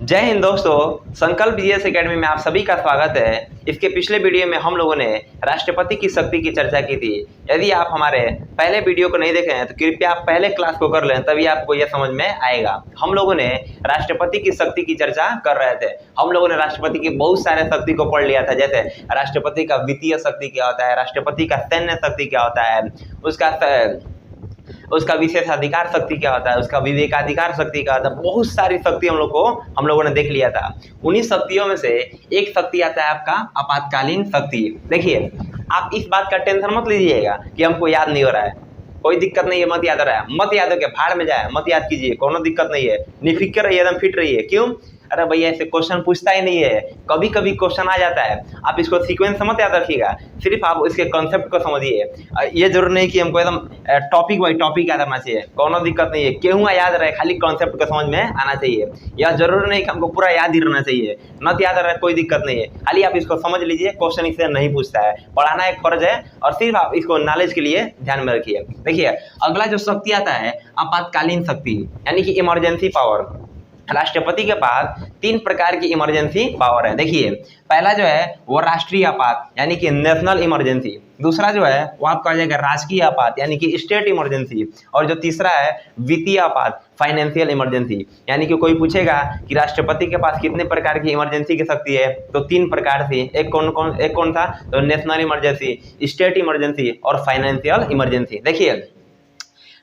जय हिंद दोस्तों, संकल्प जीएस एकेडमी में आप सभी का स्वागत है। इसके पिछले वीडियो में हम लोगों ने राष्ट्रपति की शक्ति की चर्चा की थी। यदि आप हमारे पहले वीडियो को नहीं देखे हैं तो कृपया आप पहले क्लास को कर लें, तभी आपको यह समझ में आएगा। हम लोगों ने राष्ट्रपति की शक्ति की चर्चा कर रहे थे। हम लोगों ने राष्ट्रपति की बहुत सारे शक्ति को पढ़ लिया था, जैसे राष्ट्रपति का वित्तीय शक्ति क्या होता है, राष्ट्रपति का सैन्य शक्ति क्या होता है, उसका विशेषाधिकार शक्ति क्या होता है, उसका विवेकाधिकार शक्ति क्या होता है। बहुत सारी शक्ति हम लोगों ने देख लिया था। उन्हीं शक्तियों में से एक शक्ति आता है आपका आपातकालीन शक्ति। देखिए, आप इस बात का टेंशन मत लीजिएगा कि हमको याद नहीं हो रहा है। कोई दिक्कत नहीं है, मत याद रहा है, मत याद हो के भाड़ में जाए, मत याद कीजिए, कोनो दिक्कत नहीं है। निफिक्र रहिए, एकदम फिट रहिए। क्यों? अरे भैया, ऐसे क्वेश्चन पूछता ही नहीं है, कभी कभी क्वेश्चन आ जाता है। आप इसको सीक्वेंस मत याद रखिएगा, सिर्फ आप इसके कॉन्सेप्ट को समझिए। ये जरूर नहीं कि हमको एकदम टॉपिक बाई टॉपिक याद करना चाहिए, कोनो दिक्कत नहीं है। क्यों याद रहे, खाली कॉन्सेप्ट को समझ में आना चाहिए। यह जरूर नहीं कि हमको पूरा याद ही रहना चाहिए। मत याद रहे, कोई दिक्कत नहीं है, खाली आप इसको समझ लीजिए। क्वेश्चन इससे नहीं पूछता है, पढ़ाना एक फर्ज है और सिर्फ आप इसको नॉलेज के लिए ध्यान में रखिए। देखिए, अगला जो शक्ति आता है आपातकालीन शक्ति, यानी कि इमरजेंसी पावर। राष्ट्रपति के पास 3 प्रकार की इमरजेंसी पावर है। देखिए, पहला जो है वो राष्ट्रीय आपात, यानी कि नेशनल इमरजेंसी। दूसरा जो है वो आपका आ जाएगा राजकीय आपात, यानी कि स्टेट इमरजेंसी। और जो तीसरा है वित्तीय आपात, फाइनेंशियल इमरजेंसी। यानी कि कोई पूछेगा कि राष्ट्रपति के पास कितने प्रकार की इमरजेंसी की शक्ति है, तो 3 प्रकार थी। एक कौन था? तो नेशनल इमरजेंसी, स्टेट इमरजेंसी और फाइनेंशियल इमरजेंसी। देखिए,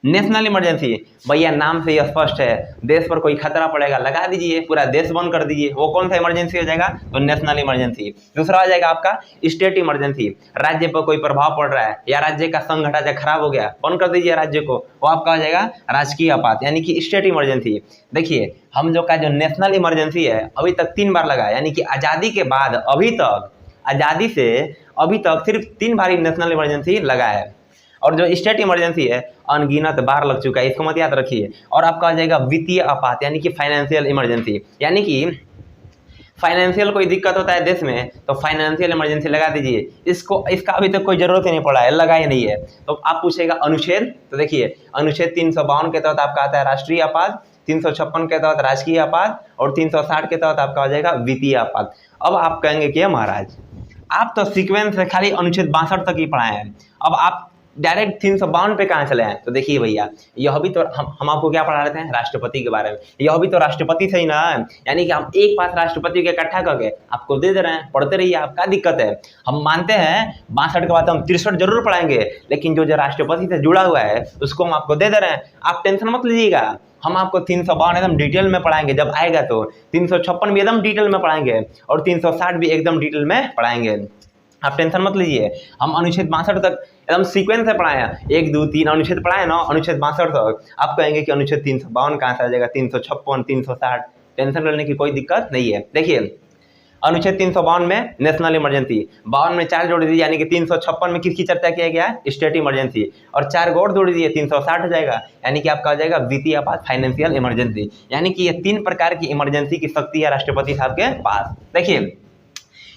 नेशनल इमरजेंसी, भैया नाम से ही स्पष्ट है, देश पर कोई खतरा पड़ेगा, लगा दीजिए, पूरा देश बंद कर दीजिए। वो कौन सा इमरजेंसी हो जाएगा? तो नेशनल इमरजेंसी। दूसरा हो जाएगा आपका स्टेट इमरजेंसी, राज्य पर कोई प्रभाव पड़ रहा है या राज्य का संघ ढांचा खराब हो गया, बंद कर दीजिए राज्य को, वो आपका हो जाएगा राजकीय आपात, यानी कि स्टेट इमरजेंसी। देखिए, हम जो का जो नेशनल इमरजेंसी है अभी तक 3 बार लगा है, यानी कि आज़ादी के बाद आज़ादी से अभी तक सिर्फ 3 बार नेशनल इमरजेंसी लगा है। और जो स्टेट इमरजेंसी है अनगिनत बार लग चुका है, इसको मत याद रखिए। और आपका आ जाएगा वित्तीय आपात, यानी कि फाइनेंशियल इमरजेंसी। यानी कि फाइनेंशियल कोई दिक्कत होता है देश में तो फाइनेंशियल इमरजेंसी लगा दीजिए। इसका अभी तक कोई जरूरत ही नहीं पड़ा है, लगा ही नहीं है। तो आप पूछेगा अनुच्छेद, तो देखिए अनुच्छेद 352 के तहत आपका आता है राष्ट्रीय आपात, 356 के तहत राजकीय आपात और 360 के तहत आपका हो जाएगा वित्तीय आपात। अब आप कहेंगे कि महाराज, आप तो सीक्वेंस से खाली अनुच्छेद 62 तक ही पढ़ाए हैं, अब आप डायरेक्ट 352 पे कहाँ चले हैं? तो देखिए भैया, यह भी तो हम आपको क्या पढ़ा रहे थे? राष्ट्रपति के बारे में। यह भी तो राष्ट्रपति से ही ना है, यानी कि हम एक पास राष्ट्रपति के इकट्ठा करके आपको दे रहे हैं, पढ़ते रहिए, आपका दिक्कत है। हम मानते हैं 62 के बाद हम 63 जरूर पढ़ाएंगे, लेकिन जो राष्ट्रपति से जुड़ा हुआ है उसको हम आपको दे रहे हैं, आप टेंशन मत लीजिएगा। हम आपको 352 एकदम डिटेल में पढ़ाएंगे, जब आएगा तो 356 भी एकदम डिटेल में पढ़ाएंगे और 360 भी एकदम डिटेल में पढ़ाएंगे, आप टेंशन मत लीजिए। हम अनुच्छेद 62 तक एकदम सीक्वेंस से पढ़ाए हैं, 1 2 3 अनुच्छेद पढ़ाए ना, अनुच्छेद 62 तक। आप कहेंगे कि अनुच्छेद 352 कहाँ से आ जाएगा? 356 360, टेंशन लेने की कोई दिक्कत नहीं है। देखिए, अनुच्छेद 352 में नेशनल इमरजेंसी, 52 में 4 जोड़ दीजिए, यानी कि 356 में किसकी चर्चा किया गया है? State emergency. और 4 और जोड़ दीजिए, 360 हो जाएगा, यानी कि आपका हो जाएगा वित्तीय आपात, फाइनेंशियल इमरजेंसी। यानी कि ये 3 प्रकार की इमरजेंसी की शक्ति है राष्ट्रपति साहब के पास। देखिए,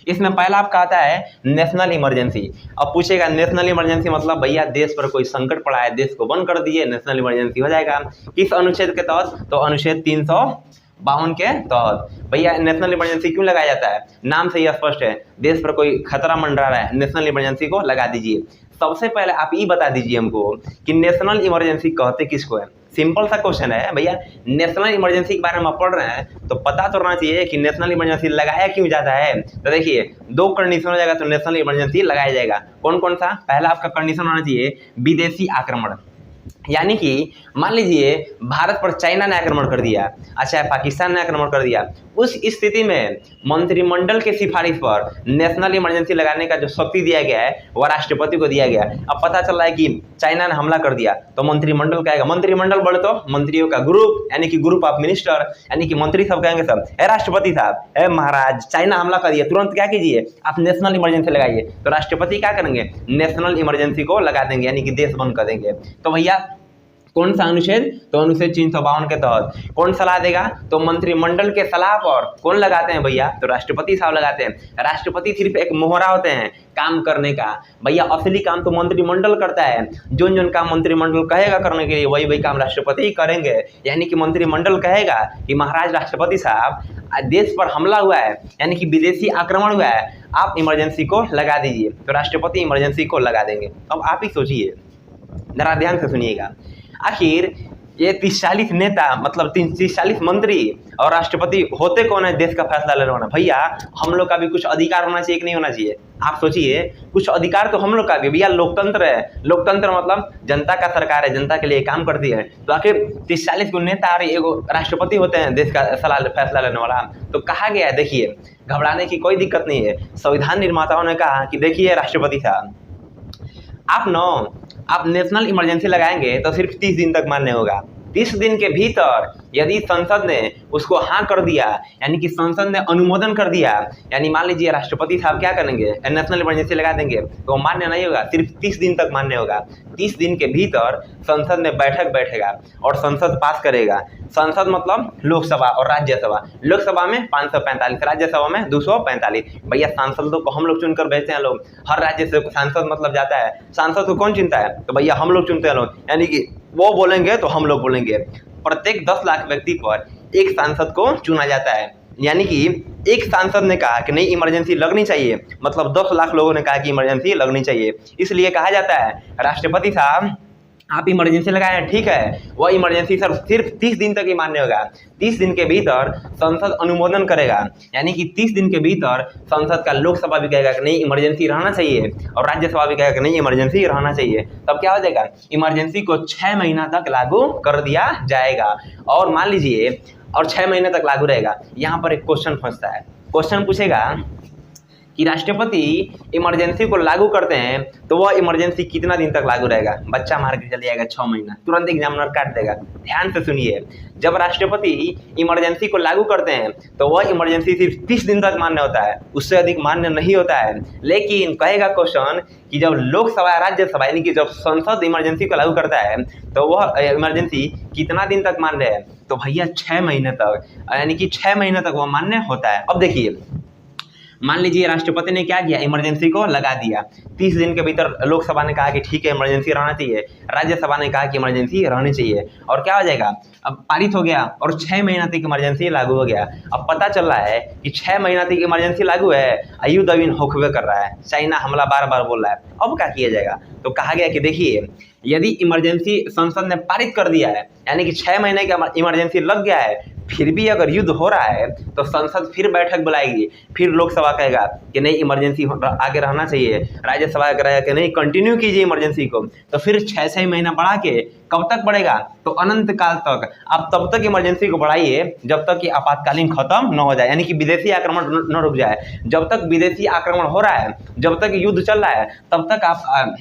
इसमें पहला आपका आता है नेशनल इमरजेंसी। अब पूछेगा नेशनल इमरजेंसी मतलब भैया देश पर कोई संकट पड़ा है, देश को बंद कर दिए, नेशनल इमरजेंसी हो जाएगा। किस अनुच्छेद के तहत? तो अनुच्छेद 352 के तहत। भैया नेशनल इमरजेंसी क्यों लगाया जाता है? नाम से ही स्पष्ट है, देश पर कोई खतरा मंडरा रहा है, नेशनल इमरजेंसी को लगा दीजिए। सबसे पहले आप ये बता दीजिए हमको कि नेशनल इमरजेंसी कहते किसको है? सिंपल सा क्वेश्चन है भैया, नेशनल इमरजेंसी के बारे में आप पढ़ रहे हैं तो पता तो रहना चाहिए कि नेशनल इमरजेंसी लगाया क्यों जाता है। तो देखिए, 2 कंडीशन हो जाएगा तो नेशनल इमरजेंसी लगाया जाएगा। कौन कौन सा? पहला आपका कंडीशन होना चाहिए विदेशी आक्रमण, यानी कि मान लीजिए भारत पर चाइना ने आक्रमण कर दिया, अच्छा पाकिस्तान ने आक्रमण कर दिया, उस स्थिति में मंत्रिमंडल के सिफारिश पर नेशनल इमरजेंसी लगाने का जो शक्ति दिया गया है वह राष्ट्रपति को दिया गया। अब पता चल रहा है कि चाइना ने हमला कर दिया तो मंत्रिमंडल कहेगा, मंत्रिमंडल बोले तो मंत्रियों का ग्रुप, यानी कि ग्रुप ऑफ मिनिस्टर, यानी कि मंत्री सब कहेंगे सब, ए राष्ट्रपति साहब, ए महाराज, चाइना हमला कर दिया, तुरंत क्या कीजिए? आप नेशनल इमरजेंसी लगाइए। तो राष्ट्रपति क्या करेंगे? नेशनल इमरजेंसी को लगा देंगे, यानी कि देश बंद कर देंगे। तो भैया कौन सा अनुच्छेद? तो अनुच्छेद 352 के तहत। कौन सलाह देगा? तो मंत्रिमंडल के सलाह पर कौन लगाते हैं भैया? तो राष्ट्रपति साहब लगाते हैं। राष्ट्रपति सिर्फ एक मोहरा होते हैं काम करने का, भैया असली काम तो मंत्रिमंडल करता है। जोन जोन काम मंत्रिमंडल कहेगा करने के लिए वही वही काम राष्ट्रपति ही करेंगे। यानी कि मंत्रिमंडल कहेगा कि महाराज राष्ट्रपति साहब देश पर हमला हुआ है, यानी कि विदेशी आक्रमण हुआ है, आप इमरजेंसी को लगा दीजिए, तो राष्ट्रपति इमरजेंसी को लगा देंगे। अब आप ही सोचिए, जरा ध्यान से सुनिएगा, आखिर ये 30-40 नेता मतलब 30-40 मंत्री और राष्ट्रपति होते कौन है देश का फैसला लेने वाला? भैया हम लोग का भी कुछ अधिकार होना चाहिए कि नहीं होना चाहिए? आप सोचिए, कुछ अधिकार तो हम लोग का भी, भैया लोकतंत्र है, लोकतंत्र मतलब जनता का सरकार है, जनता के लिए काम करती है। तो आखिर 30-40 नेता और एगो राष्ट्रपति होते हैं देश का फैसला लेने वाला। तो कहा गया है, देखिए घबराने की कोई दिक्कत नहीं है। संविधान निर्माताओं ने कहा कि देखिए राष्ट्रपति साहब, आप नेशनल इमरजेंसी लगाएंगे तो सिर्फ 30 दिन तक मान्य होगा। 30 दिन के भीतर यदि संसद ने उसको हाँ कर दिया, यानी कि संसद ने अनुमोदन कर दिया, यानी मान लीजिए राष्ट्रपति साहब क्या करेंगे, नेशनल इमरजेंसी लगा देंगे, तो मान्य नहीं होगा, सिर्फ 30 दिन तक मान्य होगा। 30 दिन के भीतर संसद में बैठक बैठेगा और संसद पास करेगा। संसद मतलब लोकसभा और राज्यसभा। लोकसभा में 545, राज्यसभा में 245। भैया सांसदों को हम लोग चुनकर भेजते हैं लोग, हर राज्य से सांसद मतलब जाता है। सांसद को कौन चुनता है? तो भैया हम लोग चुनते हैं लोग, यानी कि वो बोलेंगे तो हम लोग बोलेंगे। प्रत्येक 10 लाख व्यक्ति पर एक सांसद को चुना जाता है, यानी कि एक सांसद ने कहा कि नहीं इमरजेंसी लगनी चाहिए, मतलब 10 लाख लोगों ने कहा कि इमरजेंसी लगनी चाहिए। इसलिए कहा जाता है राष्ट्रपति साहब आप इमरजेंसी लगाए, ठीक है, वह इमरजेंसी सर सिर्फ 30 दिन तक ही मान्य होगा। 30 दिन के भीतर संसद अनुमोदन करेगा, यानी कि 30 दिन के भीतर संसद का लोकसभा भी कहेगा कि नहीं इमरजेंसी रहना चाहिए और राज्यसभा भी कहेगा कि नहीं इमरजेंसी रहना चाहिए। तब क्या हो जाएगा, इमरजेंसी को 6 महीना तक लागू कर दिया जाएगा। और मान लीजिए और 6 महीने तक लागू रहेगा। यहाँ पर एक क्वेश्चन फंसता है, क्वेश्चन पूछेगा कि राष्ट्रपति इमरजेंसी को लागू करते हैं तो वह इमरजेंसी कितना दिन तक लागू रहेगा? बच्चा मार के चले जाएगा 6 महीना, तुरंत एग्जामिनर काट देगा। ध्यान से सुनिए, जब राष्ट्रपति इमरजेंसी को लागू करते हैं तो वह इमरजेंसी सिर्फ 30 दिन तक मान्य होता है, उससे अधिक मान्य नहीं होता है। लेकिन कहेगा क्वेश्चन कि जब लोकसभा राज्यसभा यानी कि जब संसद इमरजेंसी को लागू करता है तो वह इमरजेंसी कितना दिन तक मान्य है? तो भैया 6 महीने तक, यानी कि 6 महीने तक वह मान्य होता है। अब देखिए, मान लीजिए राष्ट्रपति ने क्या किया, इमरजेंसी को लगा दिया। 30 दिन के भीतर लोकसभा ने कहा कि ठीक है इमरजेंसी रहना चाहिए, राज्यसभा ने कहा कि इमरजेंसी रहनी चाहिए, और क्या हो जाएगा, अब पारित हो गया और 6 महीना तक इमरजेंसी लागू हो गया। अब पता चल रहा है कि 6 महीना तक इमरजेंसी लागू है, युद्ध अभी होखबे कर रहा है, चाइना हमला बार बार बोल रहा है। अब क्या किया जाएगा? तो कहा गया कि देखिए यदि इमरजेंसी संसद ने पारित कर दिया है, यानी कि 6 महीने का इमरजेंसी लग गया है, फिर भी अगर युद्ध हो रहा है तो संसद फिर बैठक बुलाएगी, फिर लोकसभा कहेगा कि नहीं इमरजेंसी आगे रहना चाहिए, राज्यसभा कहेगा कि नहीं कंटिन्यू कीजिए इमरजेंसी को, तो फिर 6 महीना बढ़ा के कब तक बढ़ेगा? तो अनंत काल तक। आप तब तक इमरजेंसी को बढ़ाइए जब तक कि आपातकालीन खत्म न हो जाए, यानी कि विदेशी आक्रमण न रुक जाए। जब तक विदेशी आक्रमण हो रहा है, जब तक युद्ध चल रहा है, तब तक आप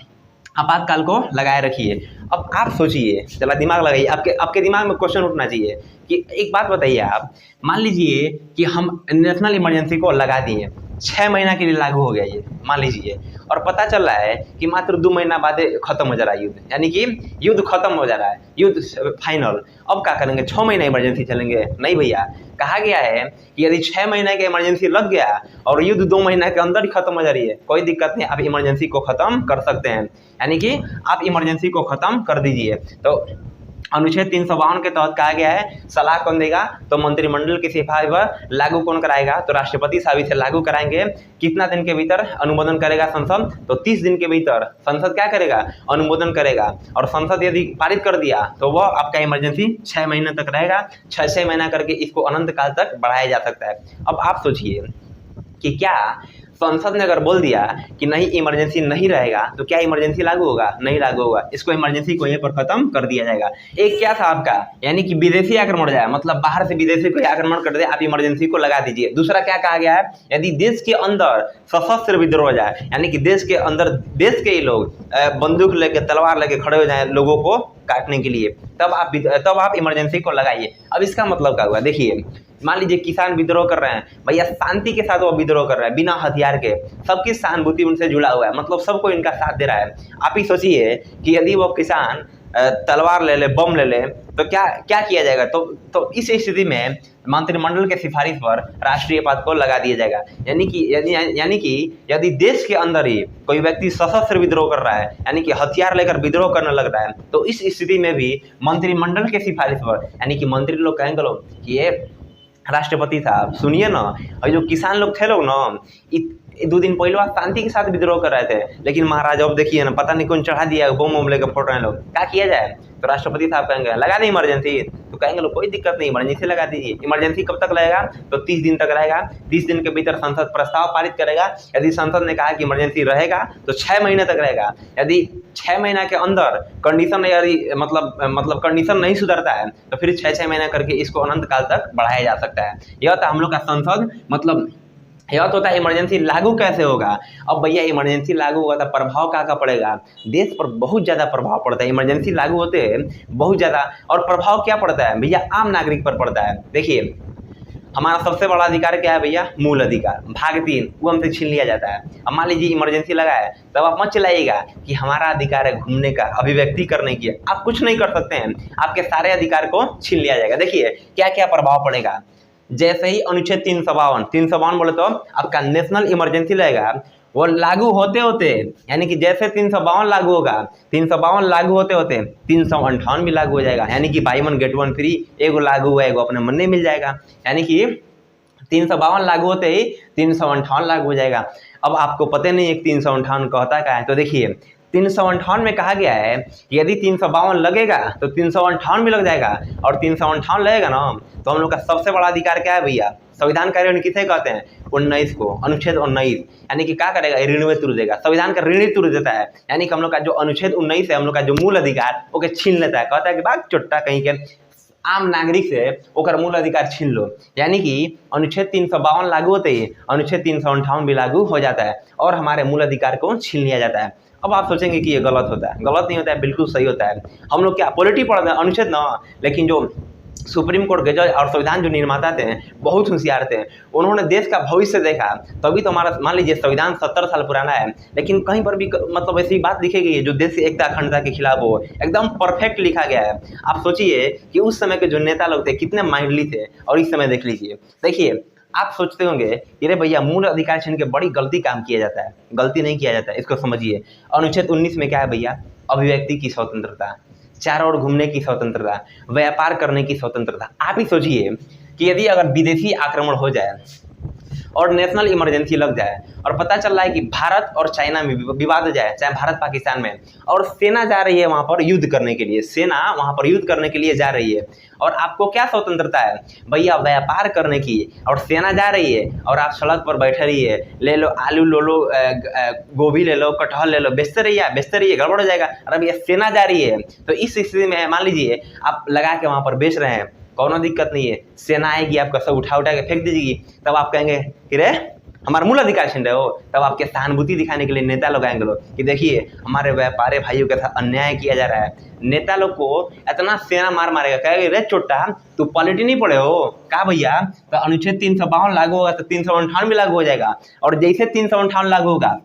आपातकाल को लगाए रखिए। अब आप सोचिए, चला दिमाग लगाइए, आपके दिमाग में क्वेश्चन उठना चाहिए कि एक बात बताइए आप, मान लीजिए कि हम नेशनल इमरजेंसी को लगा दिए, 6 महीना के लिए लागू हो गया ये, मान लीजिए, और पता चल रहा है कि मात्र 2 महीना बाद खत्म हो जा रहा है युद्ध, यानी कि युद्ध खत्म हो जा रहा है, युद्ध फाइनल। अब क्या करेंगे? 6 महीना इमरजेंसी चलेंगे? नहीं भैया, कहा गया है कि यदि 6 महीने का इमरजेंसी लग गया और युद्ध 2 महीना के अंदर ही खत्म हो जा रही है, कोई दिक्कत नहीं, आप इमरजेंसी को खत्म कर सकते हैं, यानी कि आप इमरजेंसी को खत्म कर दीजिए। तो अनुच्छेद 352 के तहत कहा गया है सलाह कौन देगा? तो मंत्रिमंडल की सिफारिश पर लागू कौन कराएगा? तो राष्ट्रपति साहब इसे लागू कराएंगे। कितना दिन के भीतर अनुमोदन करेगा संसद? तो 30 दिन के भीतर संसद क्या करेगा? अनुमोदन करेगा, और संसद यदि पारित कर दिया तो वह आपका इमरजेंसी 6 महीने तक रहेगा। 6 महीना करके इसको अनंत काल तक बढ़ाया जा सकता है। अब आप सोचिए कि क्या संसद ने अगर बोल दिया कि नहीं इमरजेंसी नहीं रहेगा तो क्या इमरजेंसी लागू होगा? नहीं लागू होगा, इसको इमरजेंसी को यहीं पर खत्म कर दिया जाएगा। एक क्या था आपका, यानी कि विदेशी आक्रमण जाए, मतलब बाहर से विदेशी कोई आक्रमण कर दे, आप इमरजेंसी को लगा दीजिए। दूसरा क्या कहा गया है, यदि देश के अंदर सशस्त्र विद्रोह जाए, यानी कि देश के अंदर देश के ही लोग बंदूक लेके तलवार लेके खड़े हो जाए लोगों को काटने के लिए, तब आप इमरजेंसी को लगाइए। अब इसका मतलब क्या हुआ? देखिए, मान लीजिए किसान विद्रोह कर रहे हैं, भैया शांति के साथ वो विद्रोह कर रहे हैं बिना हथियार के, सबकी सहानुभूति उनसे जुड़ा हुआ है, मतलब सबको इनका साथ दे रहा है। आप ही सोचिए कि यदि वो किसान तलवार ले ले, बम ले ले, तो क्या क्या किया जाएगा? तो इस स्थिति में मंत्रिमंडल के सिफारिश पर राष्ट्रीय आपात को लगा दिया जाएगा। यानी कि यदि देश के अंदर ही कोई व्यक्ति सशस्त्र विद्रोह कर रहा है, यानी कि हथियार लेकर विद्रोह करने लग रहा है, तो इस स्थिति में भी मंत्रिमंडल के सिफारिश पर, यानी कि मंत्री लोग कहेंगे लोग कि ये राष्ट्रपति साहब सुनिए ना, और जो किसान लोग थे लोग ना, 2 दिन पहले शांति के साथ विद्रोह कर रहे थे, लेकिन महाराज अब देखिए ना, पता नहीं कौन चढ़ा दिया, बम वम लेकर फोड़ रहे हैं लोग, क्या किया जाए? तो राष्ट्रपति साहब कहेंगे लगा दें इमरजेंसी, तो कहेंगे लोग कोई दिक्कत नहीं, इमरजेंसी लगा दीजिए। इमरजेंसी कब तक रहेगा? तो 30 दिन तक रहेगा। 30 दिन के भीतर संसद प्रस्ताव पारित करेगा। यदि संसद ने कहा कि इमरजेंसी रहेगा तो 6 महीने तक रहेगा। यदि 6 महीना के अंदर कंडीशन यदि मतलब कंडीशन नहीं सुधरता है तो फिर 6 महीना करके इसको अनंत काल तक बढ़ाया जा सकता है। यह था हम लोग का संसद, मतलब यह तो होता है इमरजेंसी लागू कैसे होगा। अब भैया इमरजेंसी लागू हुआ था, प्रभाव क्या पड़ेगा? देश पर बहुत ज़्यादा प्रभाव पड़ता है। इमरजेंसी लागू होते हैं बहुत ज़्यादा, और प्रभाव क्या पड़ता है भैया? आम नागरिक पर पड़ता है। देखिए हमारा सबसे बड़ा अधिकार क्या है भैया? मूल अधिकार, भाग 3, वो हमसे छीन लिया जाता है। अब मान लीजिए इमरजेंसी लगा है, तब आप मत चलाइएगा कि हमारा अधिकार है घूमने का, अभिव्यक्ति करने की। आप कुछ नहीं कर सकते हैं, आपके सारे अधिकार को छीन लिया जाएगा। देखिए क्या क्या प्रभाव पड़ेगा। जैसे ही अनुच्छेद 352 बोले तो आपका नेशनल इमरजेंसी रहेगा, वो लागू होते होते, यानी कि जैसे 352 लागू होगा, 352 लागू होते होते 358 भी लागू हो जाएगा। यानी कि बाई 1 गेट 1 फ्री, एगो लागू हुआ एगो अपने मन में मिल जाएगा। यानी कि 352 लागू होते ही 358 लागू हो जाएगा। अब आपको पता नहीं है 358 कहता क्या है, तो देखिए 358 में कहा गया है कि यदि 352 लगेगा तो 358 भी लग जाएगा, और 358 लगेगा ना तो हम लोग का सबसे बड़ा अधिकार क्या है भैया? संविधान कार्य किसे कहते हैं? 19 को, अनुच्छेद 19, यानी कि क्या करेगा? ऋण तुर देगा, संविधान का ऋण तुर देता है। यानी कि हम लोग का जो अनुच्छेद 19 है, हम लोग का जो मूल अधिकार ओके छीन लेता है, कहता है कि बात चुट्टा कहीं के आम नागरिक से ओकर मूल अधिकार छीन लो। यानी कि अनुच्छेद 352 लागू होते ही अनुच्छेद 358 भी लागू हो जाता है और हमारे मूल अधिकार को छीन लिया जाता है। अब आप सोचेंगे कि ये गलत होता है, गलत नहीं होता है, बिल्कुल सही होता है। हम लोग क्या पॉलिटी पढ़ते हैं, अनुच्छेद ना, लेकिन जो सुप्रीम कोर्ट के जज और संविधान जो निर्माता थे बहुत होशियार थे, उन्होंने देश का भविष्य देखा, तभी तो हमारा मान लीजिए संविधान 70 साल पुराना है, लेकिन कहीं पर भी मतलब ऐसी बात लिखी गई है जो देश की एकता अखंडता के खिलाफ हो, एकदम परफेक्ट लिखा गया है। आप सोचिए कि उस समय के जो नेता लोग थे कितने माइंडली थे, और इस समय देख लीजिए। देखिए आप सोचते होंगे कि अरे भैया मूल अधिकार छीन के बड़ी गलती काम किया जाता है, गलती नहीं किया जाता है, इसको समझिए। अनुच्छेद 19 में क्या है भैया? अभिव्यक्ति की स्वतंत्रता, चारों ओर घूमने की स्वतंत्रता, व्यापार करने की स्वतंत्रता। आप ही सोचिए कि यदि अगर विदेशी आक्रमण हो जाए और नेशनल इमरजेंसी लग जाए और पता चल रहा है कि भारत और चाइना में विवाद हो जाए, चाहे भारत पाकिस्तान में, और सेना जा रही है वहां पर युद्ध करने के लिए, सेना वहां पर युद्ध करने के लिए जा रही है, और आपको क्या स्वतंत्रता है भैया? व्यापार करने की। और सेना जा रही है और आप सड़क पर बैठे रहिए, ले लो आलू, ले लो गोभी, ले लो कटहल, ले लो, बेचते रहिए, गड़बड़ हो जाएगा। अरे भैया सेना जा रही है, तो इस स्थिति में मान लीजिए आप लगा के वहां पर बेच रहे हैं, कोनो दिक्कत नहीं है, सेना आएगी आपका सब उठा के फेंक दीजिएगी, तब आप कहेंगे कि रे हमारा मूल अधिकार छीन रहे हो। तब आपके सहानुभूति दिखाने के लिए नेता लोग आएंगे लोग कि देखिए हमारे व्यापारी भाइयों के साथ अन्याय किया जा रहा है। नेता लोग को इतना सेना मारेगा, कहेगा रे चोट्टा तू पॉलिटी नहीं पढ़े हो का भैया? तो अनुच्छेद 352 लागू होगा तो 358 भी लागू हो जाएगा, और जैसे 358 लागू होगा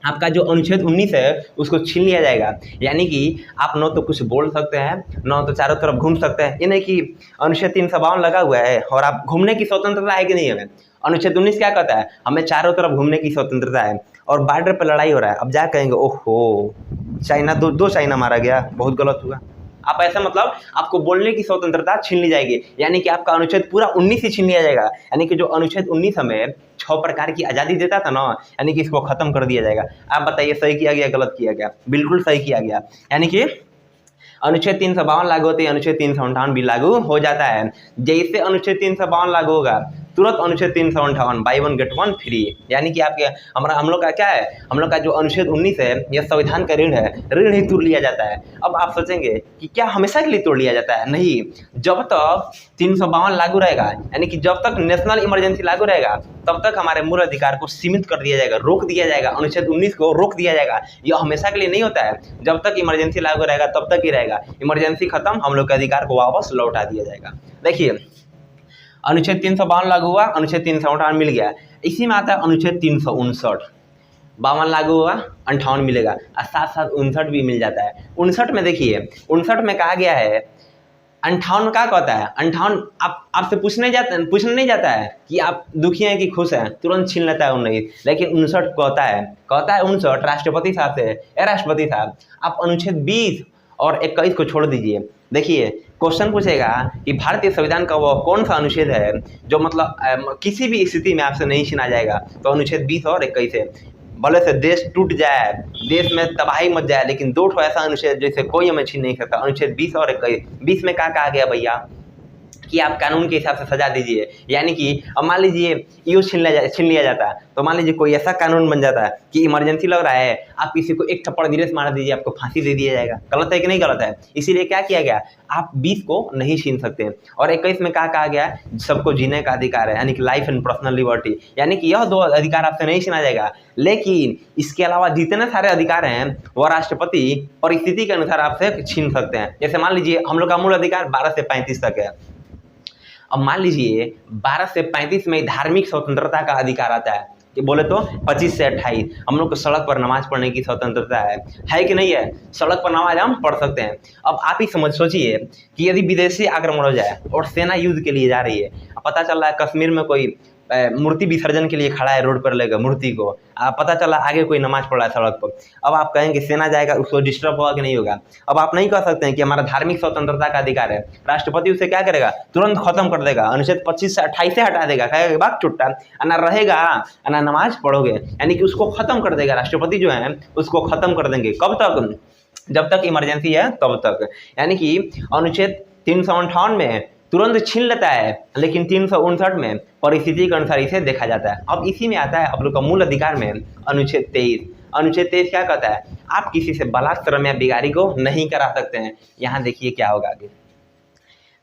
आपका जो अनुच्छेद 19 है उसको छीन लिया जाएगा। यानी कि आप न तो कुछ बोल सकते हैं, न तो चारों तरफ घूम सकते हैं। ये नहीं कि अनुच्छेद 352 लगा हुआ है और आप घूमने की स्वतंत्रता है कि नहीं हमें? अनुच्छेद 19 क्या कहता है? हमें चारों तरफ घूमने की स्वतंत्रता है, और बॉर्डर पर लड़ाई हो रहा है, अब जा कहेंगे ओहो चाइना दो चाइना मारा गया, बहुत गलत हुआ। आप ऐसा मतलब आपको बोलने की स्वतंत्रता छीन ली जाएगी, यानी कि आपका अनुच्छेद पूरा 19 ही छीन लिया जाएगा। यानी कि जो अनुच्छेद 19 हमें 6 प्रकार की आज़ादी देता था ना, यानी कि इसको खत्म कर दिया जाएगा। आप बताइए सही किया गया गलत किया गया? बिल्कुल सही किया गया। यानी कि अनुच्छेद 352 लागू होते ही अनुच्छेद 358 भी लागू हो जाता है। जैसे अनुच्छेद 352 लागू होगा तुरंत अनुच्छेद 358 बाई 1 गेट 1 फ्री। यानी कि आपके हम लोग का क्या है? हम लोग का जो अनुच्छेद 19 है यह संविधान का ऋण है, ऋण ही तोड़ लिया जाता है। अब आप सोचेंगे कि क्या हमेशा के लिए तोड़ लिया जाता है? नहीं, जब तक 352 लागू रहेगा, यानी कि जब तक नेशनल इमरजेंसी लागू रहेगा तब तक हमारे मूल अधिकार को सीमित कर दिया जाएगा, रोक दिया जाएगा, अनुच्छेद 19 को रोक दिया जाएगा। यह हमेशा के लिए नहीं होता है, जब तक इमरजेंसी लागू रहेगा तब तक ही रहेगा। इमरजेंसी खत्म, हम लोग के अधिकार को वापस लौटा दिया जाएगा। देखिए अनुच्छेद 352 लागू हुआ, अनुच्छेद 358 मिल गया। इसी में आता है अनुच्छेद 359। 52 लागू हुआ, 58 मिलेगा और साथ साथ 59 भी मिल जाता है। 59 में देखिए, 59 में कहा गया है 58 क्या कहता है, 58 आपसे पूछने नहीं जाता है कि आप दुखी हैं कि खुश हैं, तुरंत छीन लेता है 19। लेकिन 59 कहता है 59 राष्ट्रपति साहब से, राष्ट्रपति साहब आप अनुच्छेद 20 और 21 को छोड़ दीजिए। देखिए क्वेश्चन पूछेगा कि भारतीय संविधान का वो कौन सा अनुच्छेद है जो मतलब किसी भी स्थिति में आपसे नहीं छीना जाएगा, तो अनुच्छेद 20 और 21 है। भले से देश टूट जाए, देश में तबाही मच जाए, लेकिन दो ठो ऐसा अनुच्छेद जैसे कोई हमें छीन नहीं सकता, अनुच्छेद 20 और 21। 20 में क्या कहा गया भैया कि आप कानून के हिसाब से सजा दीजिए, यानी कि अब मान लीजिए यूँ छीन लिया जाता है, तो मान लीजिए कोई ऐसा कानून बन जाता है कि इमरजेंसी लग रहा है, आप किसी को एक थप्पड़ धीरे से मार दीजिए, आपको फांसी दे दिया जाएगा। गलत है कि नहीं गलत है? इसीलिए क्या किया गया, आप 20 को नहीं छीन सकते। और 21 में क्या कहा गया, सबको जीने का अधिकार है, यानी कि लाइफ एंड पर्सनल लिबर्टी, यानी कि यह दो अधिकार आपसे नहीं छीना जाएगा। लेकिन इसके अलावा जितने सारे अधिकार हैं वो राष्ट्रपति परिस्थिति के अनुसार आपसे छीन सकते हैं। जैसे मान लीजिए हम लोग का मूल अधिकार 12 से 35 तक है। अब मान लीजिए 12 से 35 में धार्मिक स्वतंत्रता का अधिकार आता है, कि बोले तो 25 से 28 हम लोग को सड़क पर नमाज पढ़ने की स्वतंत्रता है कि नहीं है? सड़क पर नमाज हम पढ़ सकते हैं। अब आप ही सोचिए कि यदि विदेशी आक्रमण हो जाए और सेना युद्ध के लिए जा रही है, पता चल रहा है कश्मीर में कोई मूर्ति विसर्जन के लिए खड़ा है रोड पर लेकर मूर्ति को, पता चला आगे कोई नमाज पढ़ रहा है सड़क पर। अब आप कहेंगे सेना जाएगा, उसको डिस्टर्ब होगा कि नहीं होगा? अब आप नहीं कह सकते हैं कि हमारा धार्मिक स्वतंत्रता का अधिकार है, राष्ट्रपति उसे क्या करेगा, तुरंत खत्म कर देगा, अनुच्छेद 25 से 28 से हटा देगा, कहेगा बात चुट्टा, ना रहेगा ना नमाज पढ़ोगे, यानी कि उसको खत्म कर देगा। राष्ट्रपति जो है उसको खत्म कर देंगे। कब तक? जब तक इमरजेंसी है तब तक। यानी कि अनुच्छेद 358 में तुरंत छीन लेता है, लेकिन 359 में परिस्थिति के अनुसार इसे देखा जाता है। अब इसी में आता है आप लोग का मूल अधिकार में अनुच्छेद 23। अनुच्छेद 23 क्या कहता है, आप किसी से बलात्कार या बिगाड़ी को नहीं करा सकते हैं। यहाँ देखिए क्या होगा आगे,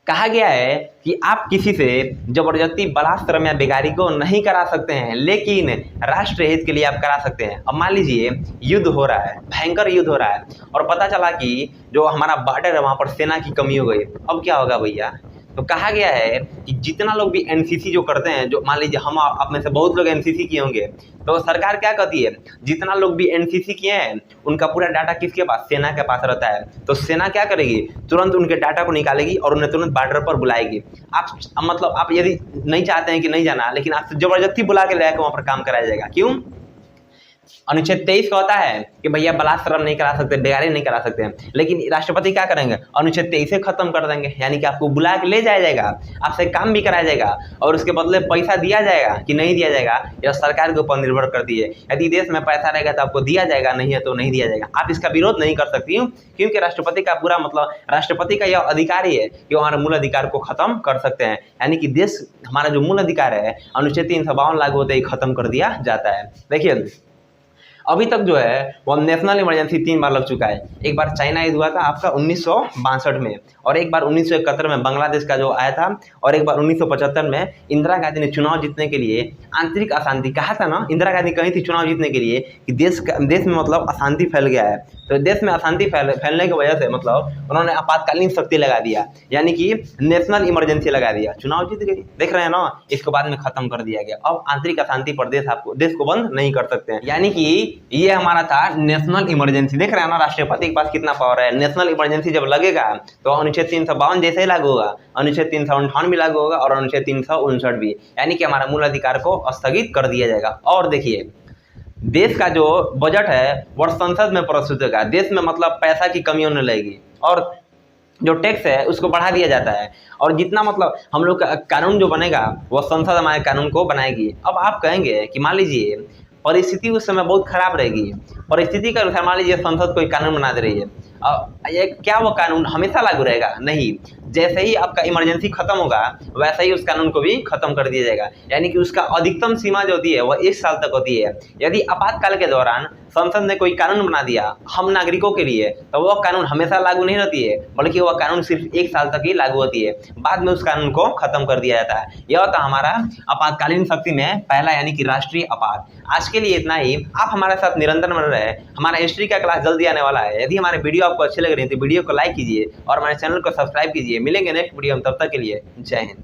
कहा गया है कि आप किसी से जबरदस्ती बलात्कार या बेगारी को नहीं करा सकते हैं, लेकिन राष्ट्र हित के लिए आप करा सकते हैं। अब मान लीजिए युद्ध हो रहा है, भयंकर युद्ध हो रहा है, और पता चला कि जो हमारा बॉर्डर है वहाँ पर सेना की कमी हो गई। अब क्या होगा भैया, तो कहा गया है कि जितना लोग भी एनसीसी जो करते हैं, जो मान लीजिए हम आप में से बहुत लोग एनसीसी किए होंगे, तो सरकार क्या कहती है, जितना लोग भी एनसीसी किए हैं उनका पूरा डाटा किसके पास, सेना के पास रहता है। तो सेना क्या करेगी, तुरंत उनके डाटा को निकालेगी और उन्हें तुरंत बॉर्डर पर बुलाएगी। आप मतलब आप यदि नहीं चाहते हैं कि नहीं जाना, लेकिन आपसे जबरदस्ती बुला के लाकर वहाँ पर काम कराया जाएगा। क्यों? अनुच्छेद 23 कहता है कि भैया बलात्कार नहीं करा सकते, बेगारी नहीं करा सकते, लेकिन राष्ट्रपति क्या करेंगे, अनुच्छेद 23 से खत्म कर देंगे, यानी कि आपको बुला के ले जाया जाएगा, आपसे काम भी कराया जाएगा और उसके बदले पैसा दिया जाएगा कि नहीं दिया जाएगा, यह सरकार के ऊपर निर्भर करती है। यदि देश में पैसा रहेगा तो आपको दिया जाएगा, नहीं है तो नहीं दिया जाएगा। आप इसका विरोध नहीं कर सकती, क्योंकि राष्ट्रपति का पूरा मतलब राष्ट्रपति का यह अधिकार ही है कि हमारे मूल अधिकार को खत्म कर सकते हैं, यानी कि देश हमारा जो मूल अधिकार है अनुच्छेद 352 लागू होते ही खत्म कर दिया जाता है। देखिए अभी तक जो है वो नेशनल इमरजेंसी 3 बार लग चुका है। एक बार चाइना युद्ध हुआ था आपका 1962 में, और एक बार 1971 में बांग्लादेश का जो आया था, और एक बार 1975 में इंदिरा गांधी ने चुनाव जीतने के लिए आंतरिक अशांति, कहा था ना इंदिरा गांधी कही थी चुनाव जीतने के लिए कि देश में मतलब अशांति फैल गया है, तो देश में अशांति फैलने की वजह से मतलब उन्होंने आपातकालीन शक्ति लगा दिया, यानी कि नेशनल इमरजेंसी लगा दिया, चुनाव जीत गई। देख रहे हैं ना, इसको बाद में खत्म कर दिया गया। अब आंतरिक अशांति पर देश को बंद नहीं कर सकते हैं, यानी कि ये हमारा था नेशनल इमरजेंसी। देख रहे हैं ना राष्ट्रपति के पास कितना पावर है। नेशनल इमरजेंसी जब लगेगा तो अनुच्छेद 352 जैसे ही लागू होगा, अनुच्छेद 358 भी लागू होगा और अनुच्छेद 359 भी, यानी कि हमारा मूल अधिकार को स्थगित कर दिया जाएगा। और देखिए देश का जो बजट है वह संसद में प्रस्तुत होगा। देश में मतलब पैसा की कमी होने लगेगी और जो टैक्स है उसको बढ़ा दिया जाता है, और जितना मतलब हम लोग का कानून जो बनेगा वह संसद हमारे कानून को बनाएगी। अब आप कहेंगे कि मान लीजिए परिस्थिति उस समय बहुत खराब रहेगी, परिस्थिति के अनुसार मान लीजिए संसद कोई कानून बना दे रही है, ये क्या वो कानून हमेशा लागू रहेगा? नहीं, जैसे ही आपका इमरजेंसी खत्म होगा वैसे ही उस कानून को भी खत्म कर दिया जाएगा, यानी कि उसका अधिकतम सीमा जो होती है वह 1 साल तक होती है। यदि आपातकाल के दौरान संसद ने कोई कानून बना दिया हम नागरिकों के लिए, तो वह कानून हमेशा लागू नहीं रहती है, बल्कि वह कानून सिर्फ 1 साल तक ही लागू होती है, बाद में उस कानून को खत्म कर दिया जाता है। यह था हमारा आपातकालीन शक्ति में पहला, यानी कि राष्ट्रीय आपात। आज के लिए इतना ही। आप हमारे साथ निरंतर बने रहे। हमारा हिस्ट्री का क्लास जल्दी आने वाला है। यदि हमारे वीडियो आपको अच्छे लग रहे हैं तो वीडियो को लाइक कीजिए और हमारे चैनल को सब्सक्राइब कीजिए। मिलेंगे नेक्स्ट वीडियो में, तब तक के लिए जय हिंद।